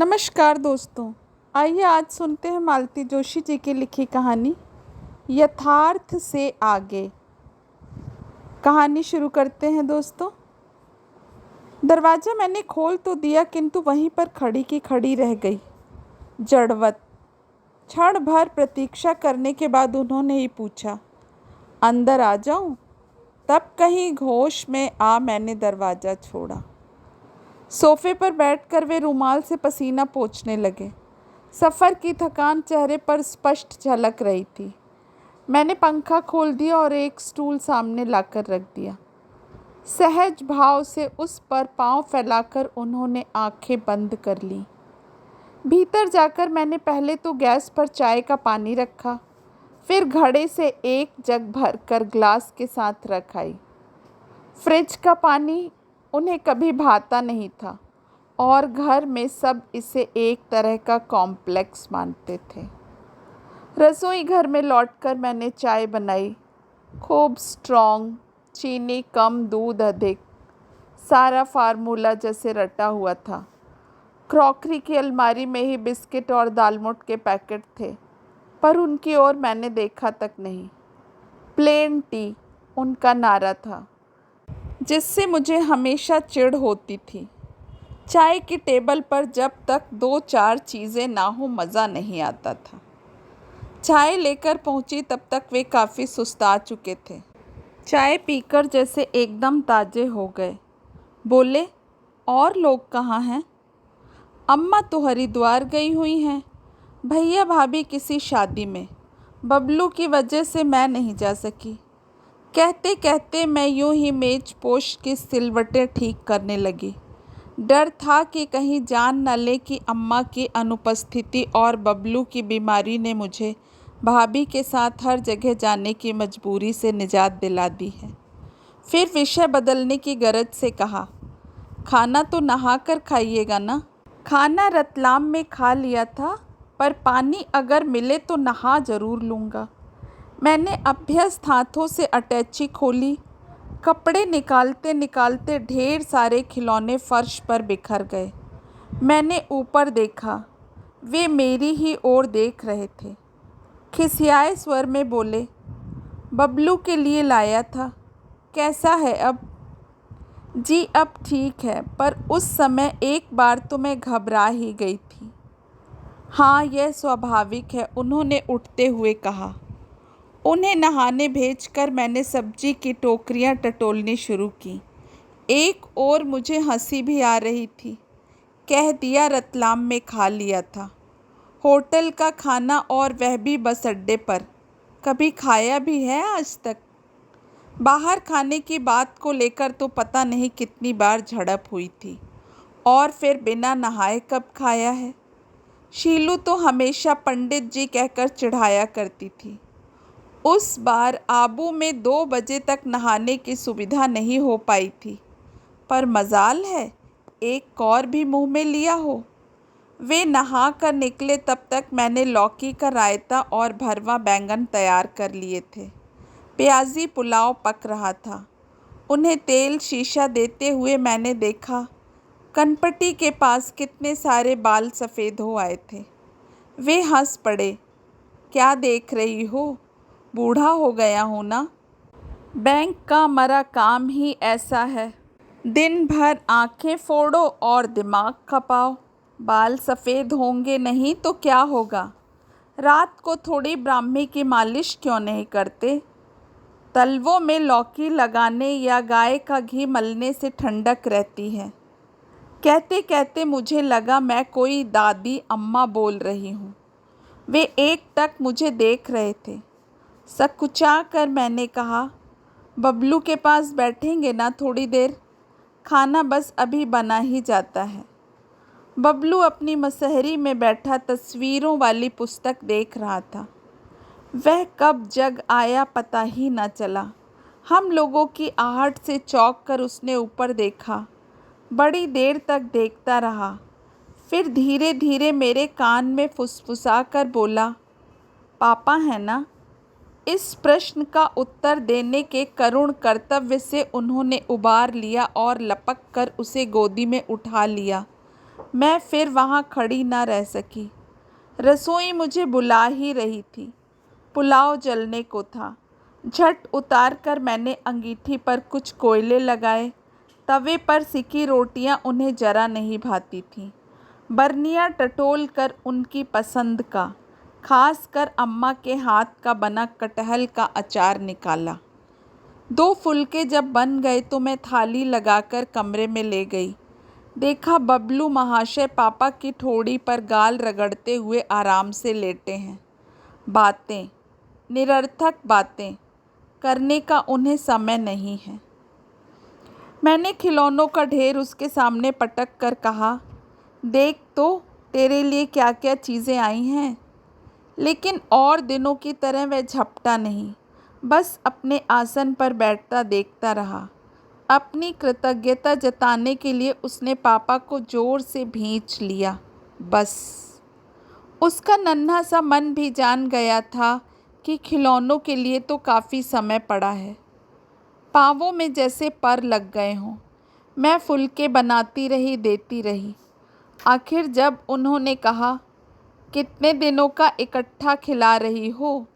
नमस्कार दोस्तों। आइए आज सुनते हैं मालती जोशी जी की लिखी कहानी यथार्थ से आगे। कहानी शुरू करते हैं दोस्तों। दरवाज़ा मैंने खोल तो दिया किंतु वहीं पर खड़ी की खड़ी रह गई, जड़वत। क्षण भर प्रतीक्षा करने के बाद उन्होंने ही पूछा, अंदर आ जाऊं? तब कहीं होश में आ मैंने दरवाज़ा छोड़ा। सोफे पर बैठकर वे रुमाल से पसीना पोंछने लगे। सफ़र की थकान चेहरे पर स्पष्ट झलक रही थी। मैंने पंखा खोल दिया और एक स्टूल सामने लाकर रख दिया। सहज भाव से उस पर पांव फैलाकर उन्होंने आंखें बंद कर लीं। भीतर जाकर मैंने पहले तो गैस पर चाय का पानी रखा, फिर घड़े से एक जग भरकर ग्लास के साथ रख आई। फ्रिज का पानी उन्हें कभी भाता नहीं था और घर में सब इसे एक तरह का कॉम्प्लेक्स मानते थे। रसोई घर में लौटकर मैंने चाय बनाई, खूब स्ट्रॉन्ग, चीनी कम, दूध अधिक, सारा फार्मूला जैसे रटा हुआ था। क्रॉकरी की अलमारी में ही बिस्किट और दालमोट के पैकेट थे, पर उनकी ओर मैंने देखा तक नहीं। प्लेन टी उनका नारा था, जिससे मुझे हमेशा चिढ़ होती थी। चाय की टेबल पर जब तक 2-4 चीज़ें ना हो मज़ा नहीं आता था। चाय लेकर पहुंची तब तक वे काफ़ी सुस्ता चुके थे। चाय पीकर जैसे एकदम ताज़े हो गए। बोले, और लोग कहाँ हैं? अम्मा तो हरिद्वार गई हुई हैं, भैया भाभी किसी शादी में, बबलू की वजह से मैं नहीं जा सकी। कहते कहते मैं यूं ही मेज पोश की सिलवटें ठीक करने लगी। डर था कि कहीं जान न ले कि अम्मा की अनुपस्थिति और बबलू की बीमारी ने मुझे भाभी के साथ हर जगह जाने की मजबूरी से निजात दिला दी है। फिर विषय बदलने की गरज से कहा, खाना तो नहा कर खाइएगा ना? खाना रतलाम में खा लिया था, पर पानी अगर मिले तो नहा ज़रूर लूँगा। मैंने अभ्यस्त हाथों से अटैची खोली। कपड़े निकालते निकालते ढेर सारे खिलौने फर्श पर बिखर गए। मैंने ऊपर देखा, वे मेरी ही ओर देख रहे थे। खिसियाए स्वर में बोले, बबलू के लिए लाया था, कैसा है अब? जी अब ठीक है, पर उस समय एक बार तो मैं घबरा ही गई थी। हाँ, यह स्वाभाविक है, उन्होंने उठते हुए कहा। उन्हें नहाने भेजकर मैंने सब्जी की टोकरियां टटोलनी शुरू की। एक और मुझे हंसी भी आ रही थी। कह दिया रतलाम में खा लिया था। होटल का खाना, और वह भी बस अड्डे पर। कभी खाया भी है आज तक? बाहर खाने की बात को लेकर तो पता नहीं कितनी बार झड़प हुई थी। और फिर बिना नहाए कब खाया है? शीलू तो हमेशा पंडित जी कहकर चिढ़ाया करती थी। उस बार आबू में 2 बजे तक नहाने की सुविधा नहीं हो पाई थी, पर मजाल है एक कौर भी मुंह में लिया हो। वे नहा कर निकले तब तक मैंने लौकी का रायता और भरवा बैंगन तैयार कर लिए थे। प्याजी पुलाव पक रहा था। उन्हें तेल शीशा देते हुए मैंने देखा, कनपटी के पास कितने सारे बाल सफ़ेद हो आए थे। वे हंस पड़े। क्या देख रही हो? बूढ़ा हो गया हूँ ना? बैंक का मरा काम ही ऐसा है, दिन भर आंखें फोड़ो और दिमाग खपाओ। बाल सफ़ेद होंगे नहीं तो क्या होगा? रात को थोड़ी ब्राह्मी की मालिश क्यों नहीं करते? तलवों में लौकी लगाने या गाय का घी मलने से ठंडक रहती है। कहते कहते मुझे लगा मैं कोई दादी अम्मा बोल रही हूँ। वे एकटक मुझे देख रहे थे। सकुचा कर मैंने कहा, बबलू के पास बैठेंगे ना थोड़ी देर? खाना बस अभी बना ही जाता है। बबलू अपनी मसहरी में बैठा तस्वीरों वाली पुस्तक देख रहा था। वह कब जग आया पता ही न चला। हम लोगों की आहट से चौंक कर उसने ऊपर देखा। बड़ी देर तक देखता रहा, फिर धीरे धीरे मेरे कान में फुसफुसा कर बोला, पापा है ना? इस प्रश्न का उत्तर देने के करुण कर्तव्य से उन्होंने उबार लिया और लपक कर उसे गोदी में उठा लिया। मैं फिर वहाँ खड़ी न रह सकी। रसोई मुझे बुला ही रही थी। पुलाव जलने को था। झट उतार कर मैंने अंगीठी पर कुछ कोयले लगाए। तवे पर सिकी रोटियां उन्हें जरा नहीं भाती थीं। बरनियाँ टटोल कर उनकी पसंद का, खास कर अम्मा के हाथ का बना कटहल का अचार निकाला। 2 फुलके जब बन गए तो मैं थाली लगाकर कमरे में ले गई। देखा बबलू महाशय पापा की ठोड़ी पर गाल रगड़ते हुए आराम से लेटे हैं। बातें, निरर्थक बातें करने का उन्हें समय नहीं है। मैंने खिलौनों का ढेर उसके सामने पटक कर कहा, देख तो तेरे लिए क्या क्या चीज़ें आई हैं। लेकिन और दिनों की तरह वह झपटा नहीं, बस अपने आसन पर बैठता देखता रहा। अपनी कृतज्ञता जताने के लिए उसने पापा को जोर से भींच लिया। बस उसका नन्हा सा मन भी जान गया था कि खिलौनों के लिए तो काफ़ी समय पड़ा है। पाँवों में जैसे पर लग गए हों। मैं फुलके बनाती रही, देती रही। आखिर जब उन्होंने कहा, कितने दिनों का इकट्ठा खिला रही हो,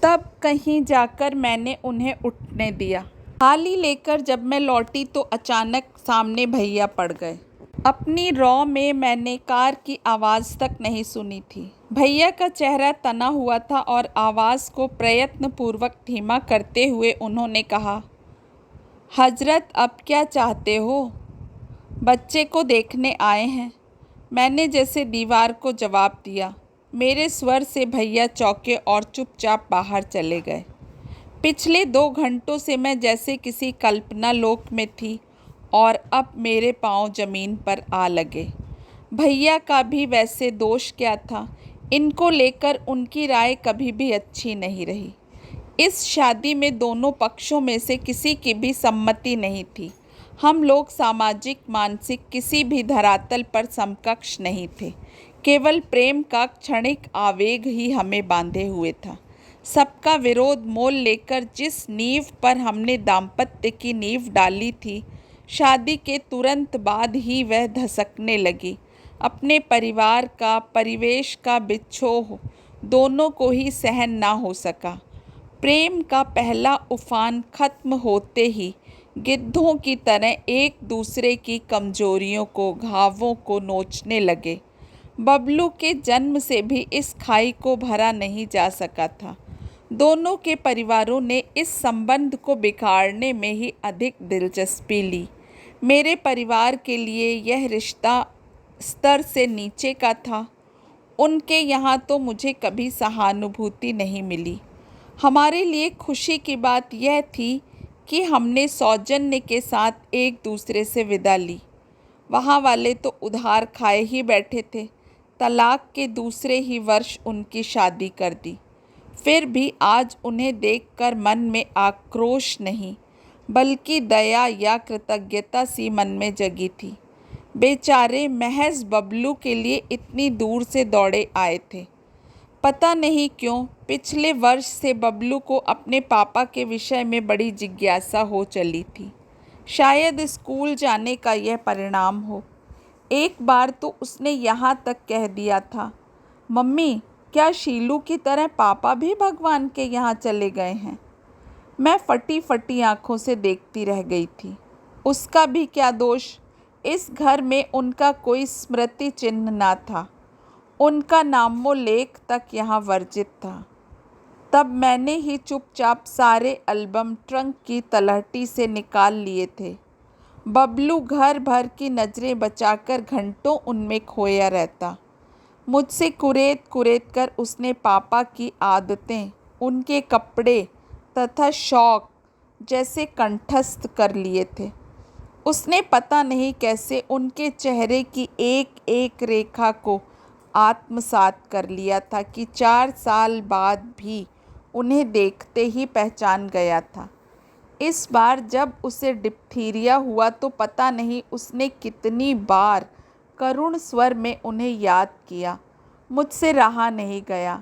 तब कहीं जाकर मैंने उन्हें उठने दिया। थाली लेकर जब मैं लौटी तो अचानक सामने भैया पड़ गए। अपनी रौ में मैंने कार की आवाज़ तक नहीं सुनी थी। भैया का चेहरा तना हुआ था और आवाज़ को प्रयत्नपूर्वक धीमा करते हुए उन्होंने कहा, हजरत अब क्या चाहते हो? बच्चे को देखने आए हैं। मैंने जैसे दीवार को जवाब दिया। मेरे स्वर से भैया चौंके और चुपचाप बाहर चले गए। पिछले 2 घंटों से मैं जैसे किसी कल्पना लोक में थी और अब मेरे पांव ज़मीन पर आ लगे। भैया का भी वैसे दोष क्या था? इनको लेकर उनकी राय कभी भी अच्छी नहीं रही। इस शादी में दोनों पक्षों में से किसी की भी सम्मति नहीं थी। हम लोग सामाजिक, मानसिक किसी भी धरातल पर समकक्ष नहीं थे। केवल प्रेम का क्षणिक आवेग ही हमें बांधे हुए था। सबका विरोध मोल लेकर जिस नींव पर हमने दाम्पत्य की नींव डाली थी, शादी के तुरंत बाद ही वह धसकने लगी। अपने परिवार का, परिवेश का बिछोह दोनों को ही सहन ना हो सका। प्रेम का पहला उफान खत्म होते ही गिद्धों की तरह एक दूसरे की कमजोरियों को, घावों को नोचने लगे। बबलू के जन्म से भी इस खाई को भरा नहीं जा सका था। दोनों के परिवारों ने इस संबंध को बिगाड़ने में ही अधिक दिलचस्पी ली। मेरे परिवार के लिए यह रिश्ता स्तर से नीचे का था। उनके यहाँ तो मुझे कभी सहानुभूति नहीं मिली। हमारे लिए खुशी की बात यह थी कि हमने सौजन्य के साथ एक दूसरे से विदा ली। वहाँ वाले तो उधार खाए ही बैठे थे। तलाक के दूसरे ही वर्ष उनकी शादी कर दी। फिर भी आज उन्हें देखकर मन में आक्रोश नहीं, बल्कि दया या कृतज्ञता सी मन में जगी थी। बेचारे महज बबलू के लिए इतनी दूर से दौड़े आए थे। पता नहीं क्यों पिछले वर्ष से बबलू को अपने पापा के विषय में बड़ी जिज्ञासा हो चली थी। शायद स्कूल जाने का यह परिणाम हो। एक बार तो उसने यहाँ तक कह दिया था, मम्मी क्या शीलू की तरह पापा भी भगवान के यहाँ चले गए हैं? मैं फटी फटी आंखों से देखती रह गई थी। उसका भी क्या दोष? इस घर में उनका कोई स्मृति चिन्ह ना था। उनका नामोल्लेख तक यहाँ वर्जित था। तब मैंने ही चुपचाप सारे एल्बम ट्रंक की तलहटी से निकाल लिए थे। बबलू घर भर की नज़रें बचाकर घंटों उनमें खोया रहता। मुझसे कुरेद कुरेद कर उसने पापा की आदतें, उनके कपड़े तथा शौक जैसे कंठस्थ कर लिए थे। उसने पता नहीं कैसे उनके चेहरे की एक एक रेखा को आत्मसात कर लिया था कि 4 साल बाद भी उन्हें देखते ही पहचान गया था। इस बार जब उसे डिप्थीरिया हुआ तो पता नहीं उसने कितनी बार करुण स्वर में उन्हें याद किया। मुझसे रहा नहीं गया।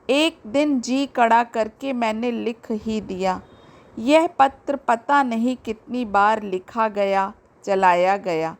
एक दिन जी कड़ा करके मैंने लिख ही दिया। यह पत्र पता नहीं कितनी बार लिखा गया, चलाया गया,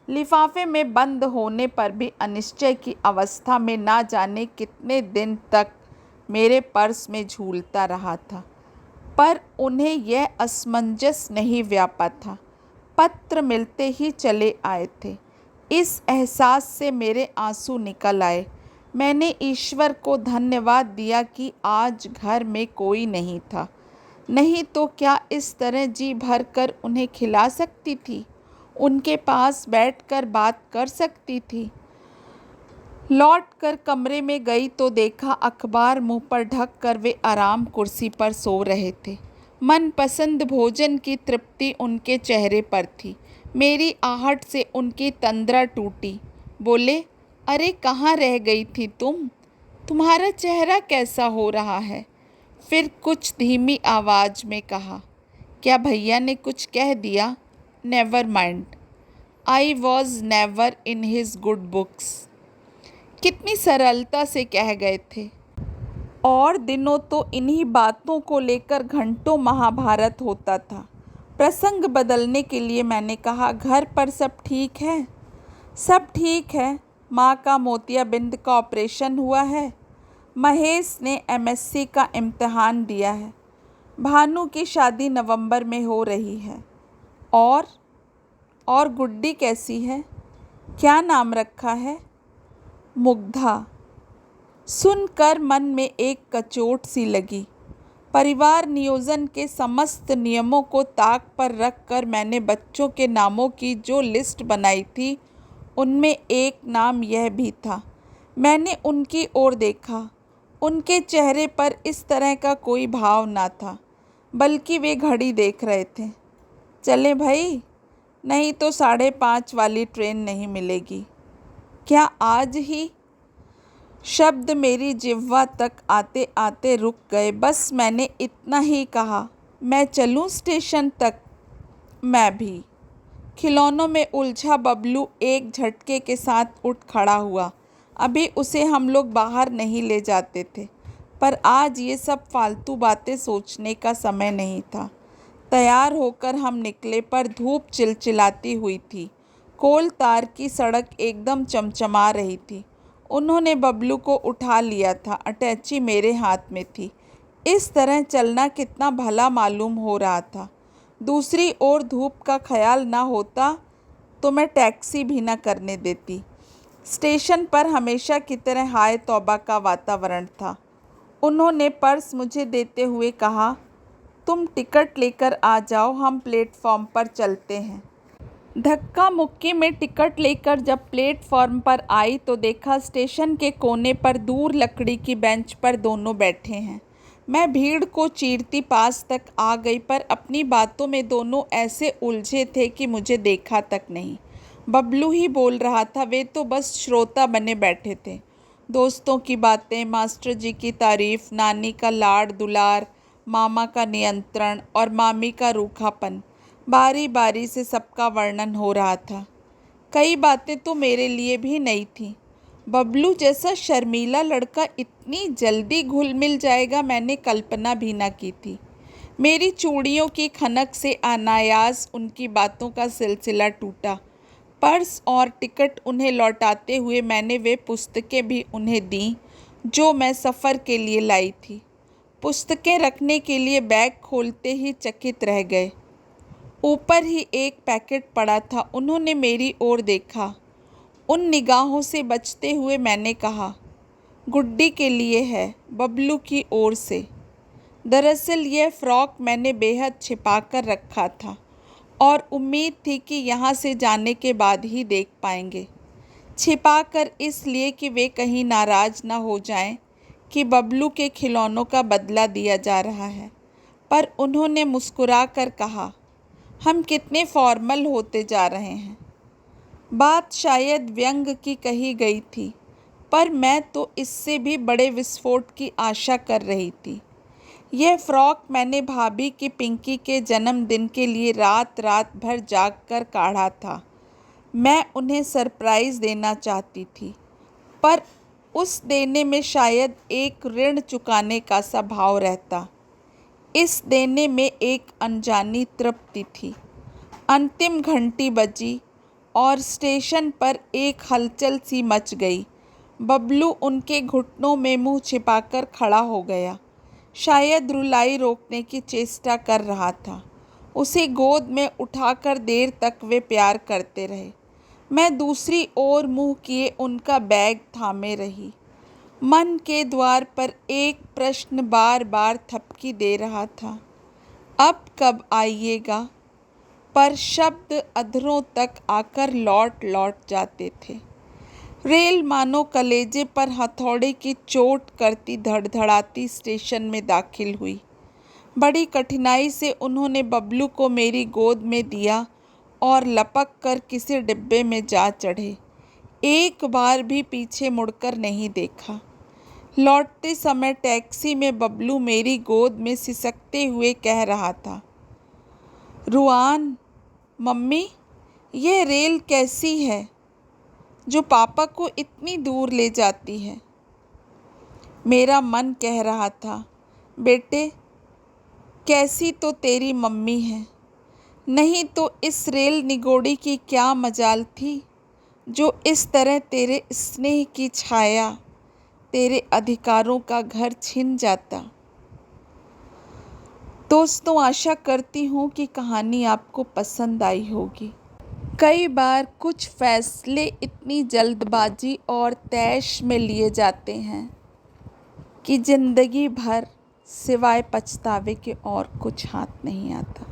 लिफाफे में बंद होने पर भी अनिश्चय की अवस्था में ना जाने कितने दिन तक मेरे पर्स में झूलता रहा था, पर उन्हें यह असमंजस नहीं व्यापा था। पत्र मिलते ही चले आए थे। इस एहसास से मेरे आंसू निकल आए। मैंने ईश्वर को धन्यवाद दिया कि आज घर में कोई नहीं था, नहीं तो क्या इस तरह जी भर कर उन्हें खिला सकती थी, उनके पास बैठकर बात कर सकती थी। लौट कर कमरे में गई तो देखा अखबार मुंह पर ढक कर वे आराम कुर्सी पर सो रहे थे। मनपसंद भोजन की तृप्ति उनके चेहरे पर थी। मेरी आहट से उनकी तंद्रा टूटी। बोले, अरे कहाँ रह गई थी तुम? तुम्हारा चेहरा कैसा हो रहा है? फिर कुछ धीमी आवाज़ में कहा, क्या भैया ने कुछ कह दिया? Never mind, I was never in his good books. कितनी सरलता से कह गए थे। और दिनों तो इन्हीं बातों को लेकर घंटों महाभारत होता था। प्रसंग बदलने के लिए मैंने कहा, घर पर सब ठीक है? सब ठीक है। माँ का मोतियाबिंद का ऑपरेशन हुआ है। महेश ने एमएससी का इम्तिहान दिया है। भानु की शादी नवंबर में हो रही है। और गुड्डी कैसी है? क्या नाम रखा है? मुग्धा। सुनकर मन में एक कचोट सी लगी। परिवार नियोजन के समस्त नियमों को ताक पर रख कर मैंने बच्चों के नामों की जो लिस्ट बनाई थी, उनमें एक नाम यह भी था। मैंने उनकी ओर देखा। उनके चेहरे पर इस तरह का कोई भाव ना था, बल्कि वे घड़ी देख रहे थे। चले भाई, नहीं तो 5:30 वाली ट्रेन नहीं मिलेगी। क्या आज ही? शब्द मेरी जिह्वा तक आते आते रुक गए। बस मैंने इतना ही कहा, मैं चलूं स्टेशन तक? मैं भी। खिलौनों में उलझा बबलू एक झटके के साथ उठ खड़ा हुआ। अभी उसे हम लोग बाहर नहीं ले जाते थे, पर आज ये सब फालतू बातें सोचने का समय नहीं था। तैयार होकर हम निकले, पर धूप चिलचिलाती हुई थी। कोल तार की सड़क एकदम चमचमा रही थी। उन्होंने बबलू को उठा लिया था। अटैची मेरे हाथ में थी। इस तरह चलना कितना भला मालूम हो रहा था। दूसरी ओर धूप का ख्याल ना होता तो मैं टैक्सी भी ना करने देती। स्टेशन पर हमेशा की तरह हाय तौबा का वातावरण था। उन्होंने पर्स मुझे देते हुए कहा, तुम टिकट लेकर आ जाओ, हम प्लेटफॉर्म पर चलते हैं। धक्का मुक्की में टिकट लेकर जब प्लेटफॉर्म पर आई तो देखा स्टेशन के कोने पर दूर लकड़ी की बेंच पर दोनों बैठे हैं। मैं भीड़ को चीरती पास तक आ गई, पर अपनी बातों में दोनों ऐसे उलझे थे कि मुझे देखा तक नहीं। बबलू ही बोल रहा था, वे तो बस श्रोता बने बैठे थे। दोस्तों की बातें, मास्टर जी की तारीफ, नानी का लाड़ दुलार, मामा का नियंत्रण और मामी का रूखापन, बारी बारी से सबका वर्णन हो रहा था। कई बातें तो मेरे लिए भी नई थीं। बबलू जैसा शर्मीला लड़का इतनी जल्दी घुल मिल जाएगा, मैंने कल्पना भी ना की थी। मेरी चूड़ियों की खनक से अनायास उनकी बातों का सिलसिला टूटा। पर्स और टिकट उन्हें लौटाते हुए मैंने वे पुस्तकें भी उन्हें दीं जो मैं सफ़र के लिए लाई थी। पुस्तकें रखने के लिए बैग खोलते ही चकित रह गए। ऊपर ही एक पैकेट पड़ा था। उन्होंने मेरी ओर देखा। उन निगाहों से बचते हुए मैंने कहा, गुड्डी के लिए है, बबलू की ओर से। दरअसल यह फ़्रॉक मैंने बेहद छिपा कर रखा था और उम्मीद थी कि यहाँ से जाने के बाद ही देख पाएंगे। छिपा कर इसलिए कि वे कहीं नाराज़ ना हो जाएं कि बबलू के खिलौनों का बदला दिया जा रहा है। पर उन्होंने मुस्कुरा कर कहा, हम कितने फॉर्मल होते जा रहे हैं। बात शायद व्यंग की कही गई थी, पर मैं तो इससे भी बड़े विस्फोट की आशा कर रही थी। यह फ़्रॉक मैंने भाभी की पिंकी के जन्मदिन के लिए रात रात भर जाग कर काढ़ा था। मैं उन्हें सरप्राइज़ देना चाहती थी, पर उस देने में शायद एक ऋण चुकाने का सा भाव रहता। इस देने में एक अनजानी तृप्ति थी। अंतिम घंटी बजी और स्टेशन पर एक हलचल सी मच गई। बबलू उनके घुटनों में मुंह छिपाकर खड़ा हो गया, शायद रुलाई रोकने की चेष्टा कर रहा था। उसे गोद में उठाकर देर तक वे प्यार करते रहे। मैं दूसरी ओर मुंह किए उनका बैग थामे रही। मन के द्वार पर एक प्रश्न बार बार थपकी दे रहा था, अब कब आइएगा? पर शब्द अधरों तक आकर लौट लौट जाते थे। रेल मानो कलेजे पर हथौड़े की चोट करती धड़धड़ाती स्टेशन में दाखिल हुई। बड़ी कठिनाई से उन्होंने बबलू को मेरी गोद में दिया और लपक कर किसी डिब्बे में जा चढ़े। एक बार भी पीछे मुड़कर नहीं देखा। लौटते समय टैक्सी में बबलू मेरी गोद में सिसकते हुए कह रहा था, रुआन मम्मी, यह रेल कैसी है जो पापा को इतनी दूर ले जाती है? मेरा मन कह रहा था, बेटे कैसी तो तेरी मम्मी है, नहीं तो इस रेल निगोड़ी की क्या मजाल थी जो इस तरह तेरे स्नेह की छाया, तेरे अधिकारों का घर छीन जाता। दोस्तों, आशा करती हूँ कि कहानी आपको पसंद आई होगी। कई बार कुछ फैसले इतनी जल्दबाजी और तैश में लिए जाते हैं कि ज़िंदगी भर सिवाय पछतावे के और कुछ हाथ नहीं आता।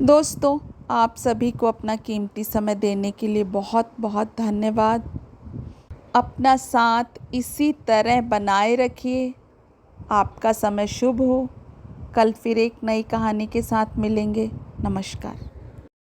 दोस्तों, आप सभी को अपना कीमती समय देने के लिए बहुत बहुत धन्यवाद। अपना साथ इसी तरह बनाए रखिए। आपका समय शुभ हो। कल फिर एक नई कहानी के साथ मिलेंगे। नमस्कार।